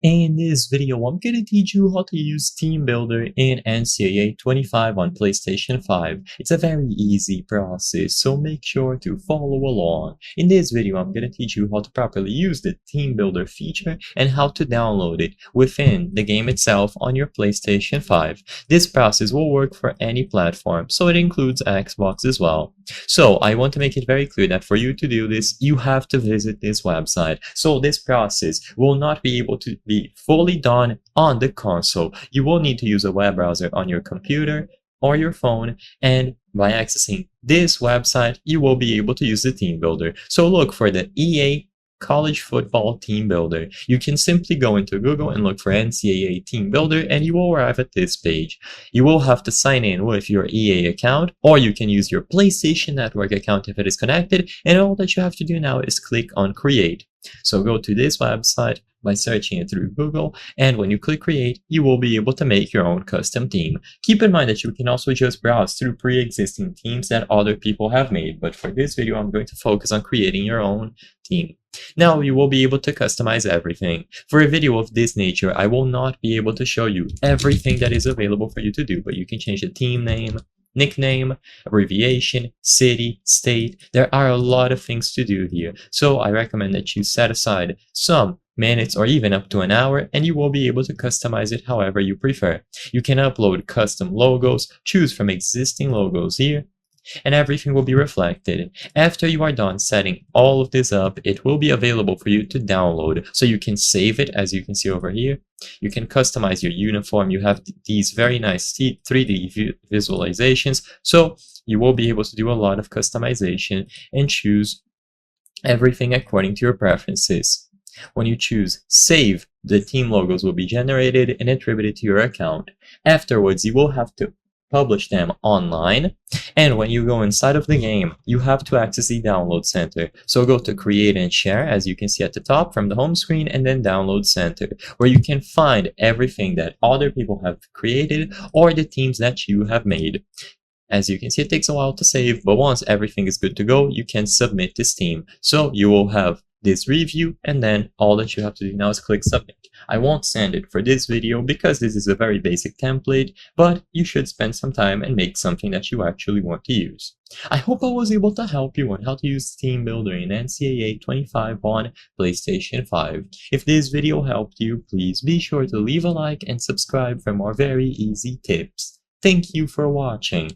In this video, I'm gonna teach you how to use Team Builder in NCAA 25 on PlayStation 5. It's a very easy process, so make sure to follow along. In this video, I'm gonna teach you how to properly use the Team Builder feature and how to download it within the game itself on your PlayStation 5. This process will work for any platform, so it includes Xbox as well. So I want to make it very clear that for you to do this, you have to visit this website. So this process will not be able to be fully done on the console. You will need to use a web browser on your computer or your phone, and by accessing this website, you will be able to use the Team Builder. So look for the EA College Football Team Builder. You can simply go into Google and look for NCAA Team Builder and you will arrive at this page. You will have to sign in with your EA account, or you can use your PlayStation Network account if it is connected, and all that you have to do now is click on Create. So go to this website by searching it through Google, and when you click Create, you will be able to make your own custom team. Keep in mind that you can also just browse through pre-existing teams that other people have made, but for this video, I'm going to focus on creating your own team. Now you will be able to customize everything. For a video of this nature, I will not be able to show you everything that is available for you to do, but you can change the team name, nickname, abbreviation, city, state. There are a lot of things to do here, so I recommend that you set aside some minutes or even up to an hour, and you will be able to customize it however you prefer. You can upload custom logos, choose from existing logos here, and everything will be reflected. After you are done setting all of this up, it will be available for you to download. So you can save it, as you can see over here. You can customize your uniform. You have these very nice 3D visualizations. So you will be able to do a lot of customization and choose everything according to your preferences. When you choose Save, the team logos will be generated and attributed to your account. Afterwards, you will have to publish them online, and when you go inside of the game, you have to access the download center. So go to Create and Share, as you can see at the top from the home screen, and then Download Center, where you can find everything that other people have created or the teams that you have made. As you can see, it takes a while to save, but once everything is good to go, you can submit this team. So you will have this review, and then all that you have to do now is click Submit. I won't send it for this video because this is a very basic template, but you should spend some time and make something that you actually want to use. I hope I was able to help you on how to use Team Builder in NCAA 25 on PlayStation 5. If this video helped you, please be sure to leave a like and subscribe for more very easy tips. Thank you for watching.